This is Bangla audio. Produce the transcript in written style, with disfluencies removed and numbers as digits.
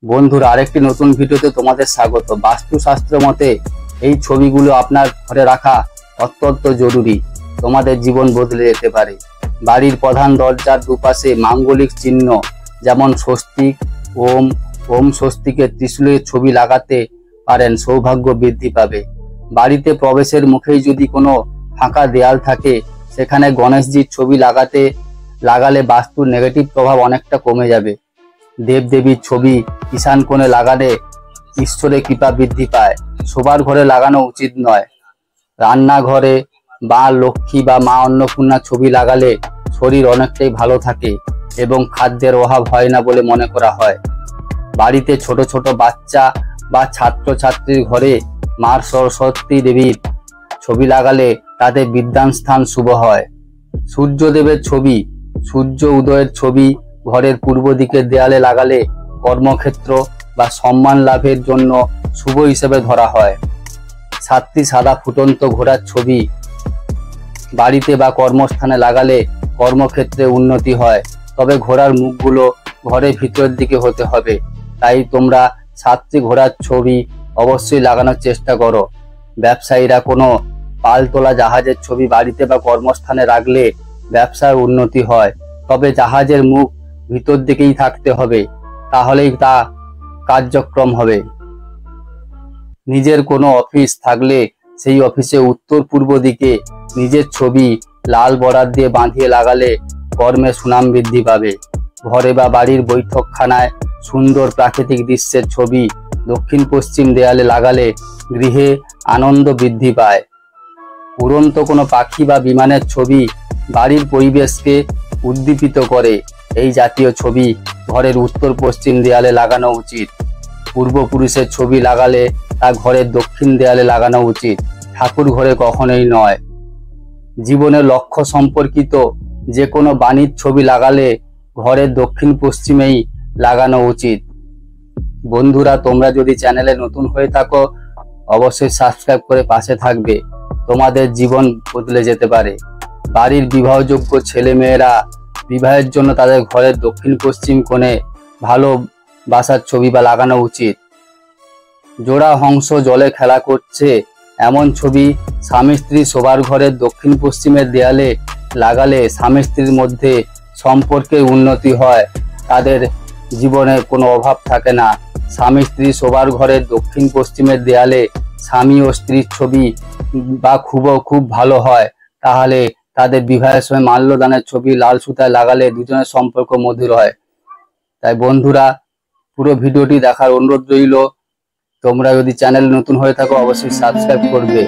বন্ধুরা, আরেকটি নতুন ভিডিওতে তোমাদের স্বাগত। বাস্তুশাস্ত্র মতে এই ছবিগুলো আপনার ঘরে রাখা অত্যন্ত জরুরি। তোমাদের জীবন বদলে যেতে পারে। বাড়ির প্রধান দরজার দুপাশে মাঙ্গলিক চিহ্ন যেমন স্বস্তিক, ওম স্বস্তিকের ত্রিশূলের ছবি লাগাতে পারেন, সৌভাগ্য বৃদ্ধি পাবে। বাড়িতে প্রবেশের মুখেই যদি কোনো ফাঁকা দেয়াল থাকে, সেখানে গণেশজির ছবি লাগালে বাস্তুর নেগেটিভ প্রভাব অনেকটা কমে যাবে। দেবদেবীর ছবি ঈশান কোণে লাগালে ঈশ্বরের কৃপা বৃদ্ধি পায়। শোবার ঘরে লাগানো উচিত নয়। রান্নাঘরে মা লক্ষ্মী বা মা অন্নপূর্ণা ছবি লাগালে শরীর অনেকটাই ভালো থাকে এবং খাদ্যের অভাব হয় না বলে মনে করা হয়। বাড়িতে ছোট ছোট বাচ্চা বা ছাত্রছাত্রীর ঘরে মা সরস্বতী দেবীর ছবি লাগালে তাদের বিদ্যান স্থান শুভ হয়। সূর্যদেবের ছবি, সূর্য উদয়ের ছবি ঘরের পূর্ব দিকের দেয়ালে লাগালে কর্মক্ষেত্র বা সম্মান লাভের জন্য শুভ হিসেবে ধরা হয়। 7টি সাদা ফুটন্ত ঘোড়ার ছবি বাড়িতে বা কর্মস্থানে লাগালে কর্মক্ষেত্রে উন্নতি হয়, তবে ঘোড়ার মুখগুলো ঘরের ভিতরের দিকে হতে হবে। তাই তোমরা 7টি ঘোড়ার ছবি অবশ্যই লাগানোর চেষ্টা করো। ব্যবসায়ীরা কোনো পালতোলা জাহাজের ছবি বাড়িতে বা কর্মস্থানে রাখলে ব্যবসার উন্নতি হয়, তবে জাহাজের মুখ ভিতর দিকেই থাকতে হবে, তাহলেই তা কার্যক্রম হবে। নিজের কোনো অফিস থাকলে সেই অফিসে উত্তর পূর্ব দিকে নিজের ছবি লাল বর্ডার দিয়ে বাঁধিয়ে লাগালে কর্মে সুনাম বৃদ্ধি পাবে। ঘরে বা বাড়ির বৈঠকখানায় সুন্দর প্রাকৃতিক দৃশ্যের ছবি দক্ষিণ পশ্চিম দেয়ালে লাগালে গৃহে আনন্দ বৃদ্ধি পায়। উড়ন্ত কোনো পাখি বা বিমানের ছবি বাড়ির পরিবেশকে উদ্দীপিত করে। এই জাতীয় ছবি ঘরের উত্তর পশ্চিম দেয়ালে লাগানো উচিত। পূর্বপুরুষের ছবি লাগালে তা ঘরের দক্ষিণ দেয়ালে লাগানো উচিত, ঠাকুর ঘরে কখনোই নয়। জীবনের লক্ষ্য সম্পর্কিত যে কোনো বাণীর ছবি লাগালে ঘরের দক্ষিণ পশ্চিমেই লাগানো উচিত। বন্ধুরা, তোমরা যদি চ্যানেলে নতুন হয়ে থাকো অবশ্যই সাবস্ক্রাইব করে পাশে থাকবে। তোমাদের জীবন বদলে যেতে পারে। বাড়ির বিবাহযোগ্য ছেলে মেয়েরা বিবাহের জন্য তাদের ঘরের দক্ষিণ পশ্চিম কোণে ভালোবাসার ছবি বা লাগানো উচিত। জোড়া হংস জলে খেলা করছে এমন ছবি স্বামী স্ত্রী শোবার ঘরের দক্ষিণ পশ্চিমের দেয়ালে লাগালে স্বামী স্ত্রীর মধ্যে সম্পর্কের উন্নতি হয়, তাদের জীবনে কোনো অভাব থাকে না। স্বামী স্ত্রী শোবার ঘরের দক্ষিণ পশ্চিমের দেয়ালে স্বামী ও স্ত্রীর ছবি বা খুব ভালো হয়, তাহলে তাদের বিবাহের সময় মাল্যদানের ছবি লাল সুতায় লাগালে দুজনের সম্পর্ক মধুর হয়। তাই বন্ধুরা, পুরো ভিডিওটি দেখার অনুরোধ রইল। তোমরা যদি চ্যানেল নতুন হয়ে থাকো অবশ্যই সাবস্ক্রাইব করবে।